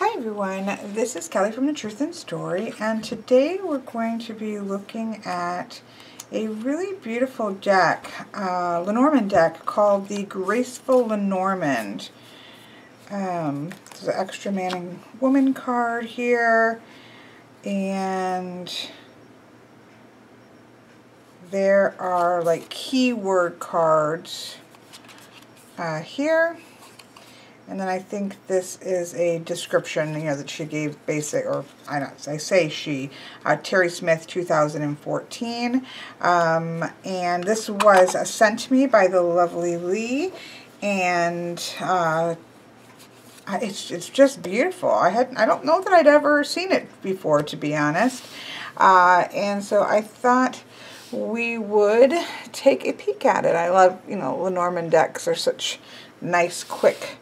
Hi everyone, this is Kelly from The Truth in Story, and today we're going to be looking at a really beautiful deck, Lenormand deck called the Graceful Lenormand. There's an extra man and woman card here, and there are like keyword cards here. And then I think this is a description, that she gave basic, or I say she, Terry Smith, 2014. And this was sent to me by the lovely Lee, and it's just beautiful. I don't know that I'd ever seen it before, to be honest. And so I thought we would take a peek at it. I love, Lenormand decks are such nice, quick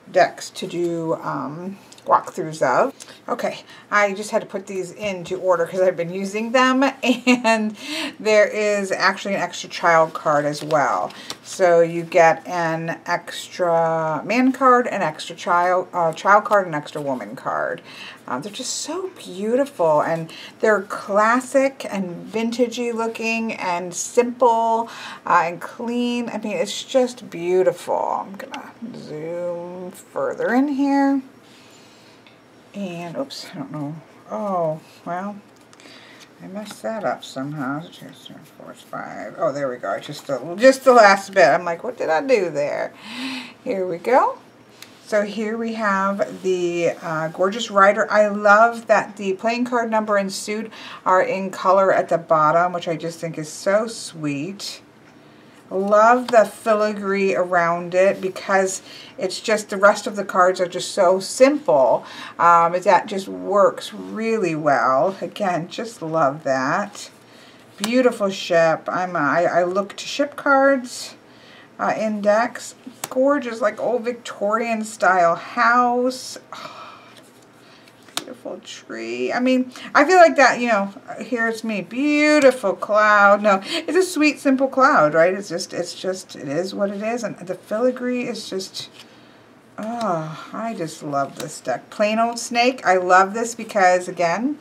decks to do walkthroughs of. Okay, I just had to put these into order because I've been using them, and there is actually an extra child card as well. So you get an extra man card, an extra child card, an extra woman card. They're just so beautiful, and they're classic and vintagey looking and simple and clean. I mean, it's just beautiful. I'm gonna zoom further in here. And, oops, I don't know. Oh, well, I messed that up somehow. 2, 3, 4, 5. Oh, there we go. Just the last bit. I'm like, what did I do there? Here we go. So here we have the gorgeous rider. I love that the playing card number and suit are in color at the bottom, which I just think is so sweet. Love the filigree around it because it's just, the rest of the cards are just so simple. That just works really well. Again, just love that. Beautiful ship. I look to ship cards in decks. Gorgeous, like old Victorian style house. Beautiful tree. I mean, I feel like that, here's me. Beautiful cloud. No, it's a sweet, simple cloud, right? It is what it is. And the filigree is just, oh, I just love this deck. Plain old snake. I love this because, again,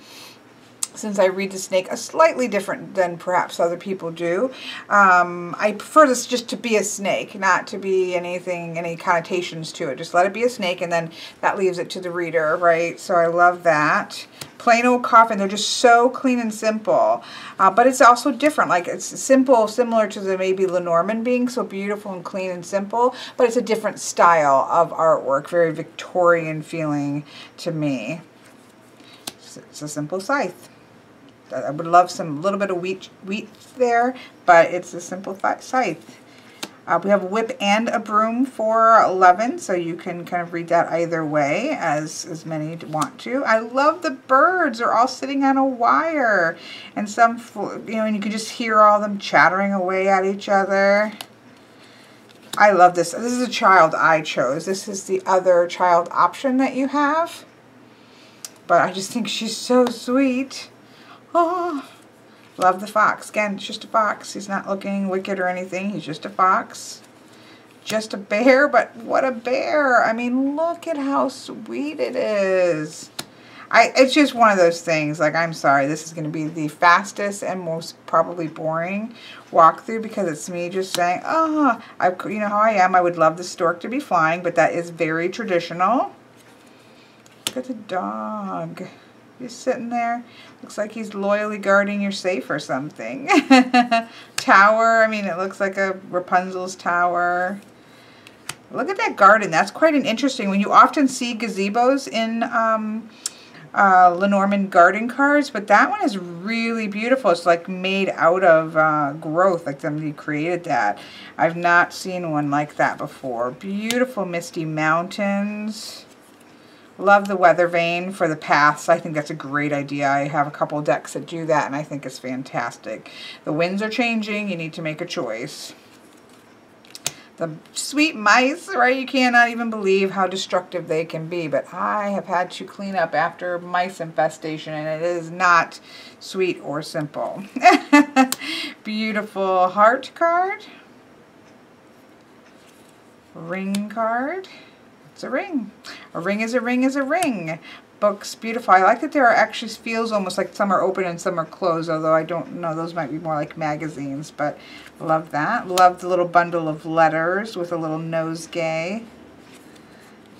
since I read the snake a slightly different than perhaps other people do, I prefer this just to be a snake, not to be anything, any connotations to it. Just let it be a snake, and then that leaves it to the reader, right? So I love that. Plain old coffin. They're just so clean and simple, but it's also different. Like, it's simple, similar to the maybe Lenormand being so beautiful and clean and simple, but it's a different style of artwork, very Victorian feeling to me. It's a simple scythe. I would love a little bit of wheat there, but it's a simple scythe. We have a whip and a broom for 11, so you can kind of read that either way, as many want to. I love the birds. They're all sitting on a wire, and some, and you can just hear all of them chattering away at each other. I love this. This is a child I chose. This is the other child option that you have, but I just think she's so sweet. Oh, love the fox. Again, it's just a fox. He's not looking wicked or anything. He's just a fox. Just a bear, but what a bear. I mean, look at how sweet it is. It's just one of those things. Like, I'm sorry, this is going to be the fastest and most probably boring walkthrough because it's me just saying, oh, you know how I am. I would love the stork to be flying, but that is very traditional. Look at the dog. He's sitting there. Looks like he's loyally guarding your safe or something. Tower. I mean, it looks like a Rapunzel's tower. Look at that garden. That's quite an interesting one. You often see gazebos in Lenormand garden cards, but that one is really beautiful. It's like made out of growth, like somebody created that. I've not seen one like that before. Beautiful misty mountains. Love the weather vane for the paths. I think that's a great idea. I have a couple of decks that do that, and I think it's fantastic. The winds are changing. You need to make a choice. The sweet mice, right? You cannot even believe how destructive they can be, but I have had to clean up after mice infestation, and it is not sweet or simple. Beautiful heart card. Ring card. It's a ring. A ring is a ring is a ring. Books, beautiful. I like that there are actually feels almost like some are open and some are closed, although I don't know, those might be more like magazines, but love that. Love the little bundle of letters with a little nosegay.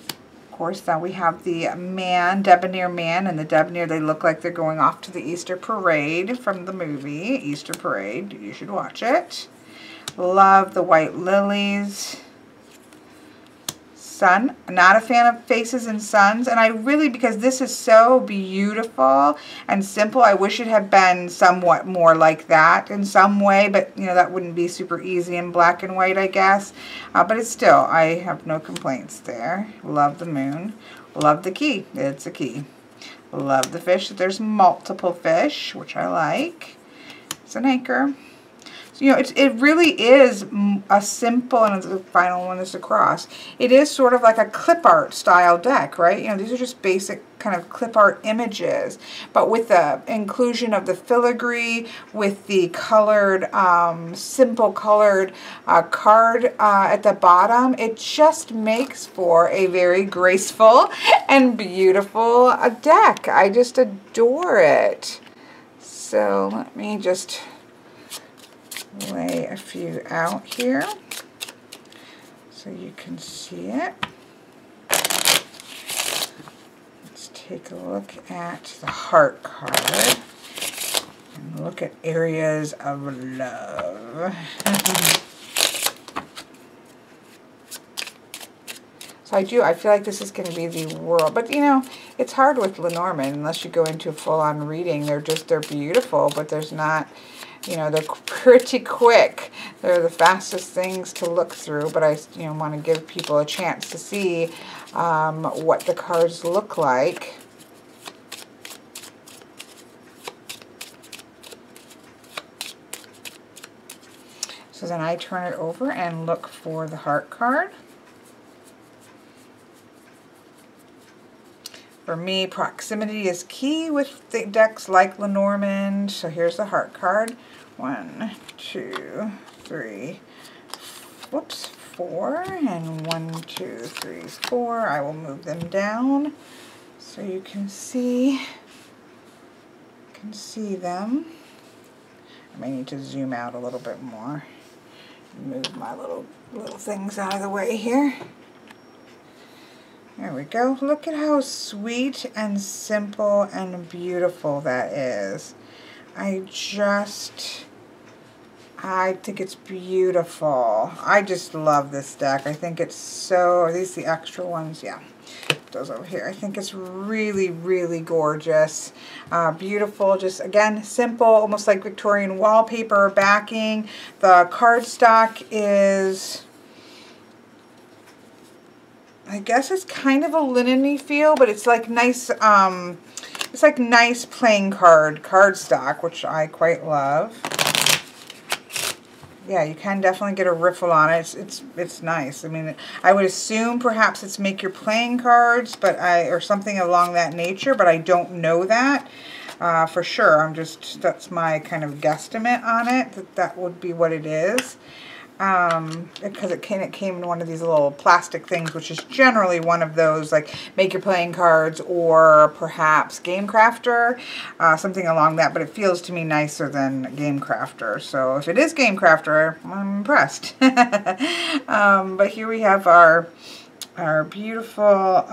Of course, now we have the man, Debonair Man, and the Debonair, they look like they're going off to the Easter parade from the movie, Easter Parade. You should watch it. Love the white lilies. Sun. Not a fan of faces and suns, and I really, because this is so beautiful and simple, I wish it had been somewhat more like that in some way, but you know, that wouldn't be super easy in black and white, I guess. But it's still, I have no complaints there. Love the moon. Love the key. It's a key. Love the fish. There's multiple fish, which I like. It's an anchor. You know, it really is a simple, and the final one is a cross. It is sort of like a clip art style deck, right? You know, these are just basic kind of clip art images, but with the inclusion of the filigree, with the colored, simple colored card at the bottom, it just makes for a very graceful and beautiful deck. I just adore it. So let me just lay a few out here so you can see it. Let's take a look at the heart card and look at areas of love. So I feel like this is going to be the world, but you know, it's hard with Lenormand unless you go into a full-on reading. They're beautiful, but there's not, you know, they're pretty quick. They're the fastest things to look through, but I, you know, want to give people a chance to see what the cards look like. So then I turn it over and look for the heart card. For me, proximity is key with the decks like Lenormand. So here's the heart card. 1, 2, 3, whoops, 4, and 1, 2, 3, 4. I will move them down so you can see them. I may need to zoom out a little bit more. Move my little things out of the way here. There we go. Look at how sweet and simple and beautiful that is. I think it's beautiful. I just love this deck. I think it's so, are these the extra ones? Yeah, those over here. I think it's really, really gorgeous. Beautiful, just again, simple, almost like Victorian wallpaper backing. The cardstock is, I guess it's kind of a linen-y feel, but it's like nice, it's like nice playing cardstock, which I quite love. Yeah, you can definitely get a riffle on it. It's nice. I mean, I would assume perhaps it's make your playing cards, but or something along that nature, but I don't know that for sure. That's my kind of guesstimate on it, that would be what it is. Because it came in one of these little plastic things, which is generally one of those like make your playing cards or perhaps Game Crafter, something along that, but it feels to me nicer than Game Crafter. So if it is Game Crafter, I'm impressed. But here we have our beautiful,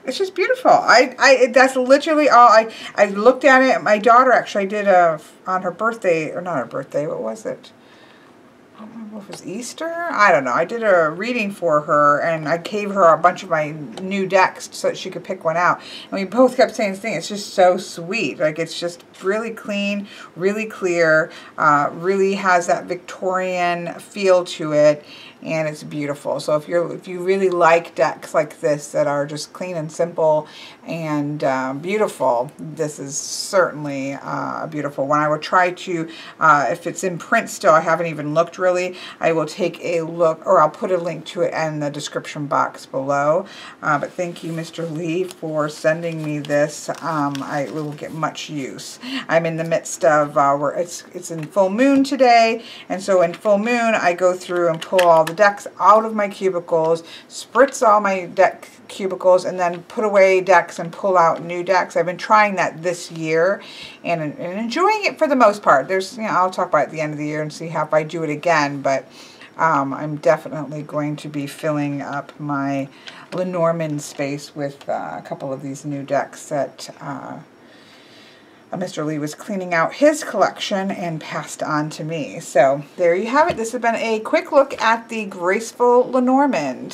it's just beautiful. That's literally all. I looked at it. My daughter actually did on her birthday, or not her birthday, what was it? I don't remember if it was Easter. I don't know. I did a reading for her, and I gave her a bunch of my new decks so that she could pick one out. And we both kept saying this thing. It's just so sweet. Like, it's just really clean, really clear, really has that Victorian feel to it, and it's beautiful. So if you really like decks like this that are just clean and simple and beautiful, this is certainly a beautiful one. I will try to, if it's in print still, I haven't even looked really, I will take a look, or I'll put a link to it in the description box below. But thank you, Mr. Lee, for sending me this. I will get much use. I'm in the midst of, it's in full moon today, and so in full moon I go through and pull all the decks out of my cubicles, spritz all my deck cubicles, and then put away decks and pull out new decks. I've been trying that this year and enjoying it for the most part. There's, you know, I'll talk about it at the end of the year and see how if I do it again, but I'm definitely going to be filling up my Lenormand space with a couple of these new decks that Mr. Lee was cleaning out his collection and passed on to me. So there you have it. This has been a quick look at the Graceful Lenormand.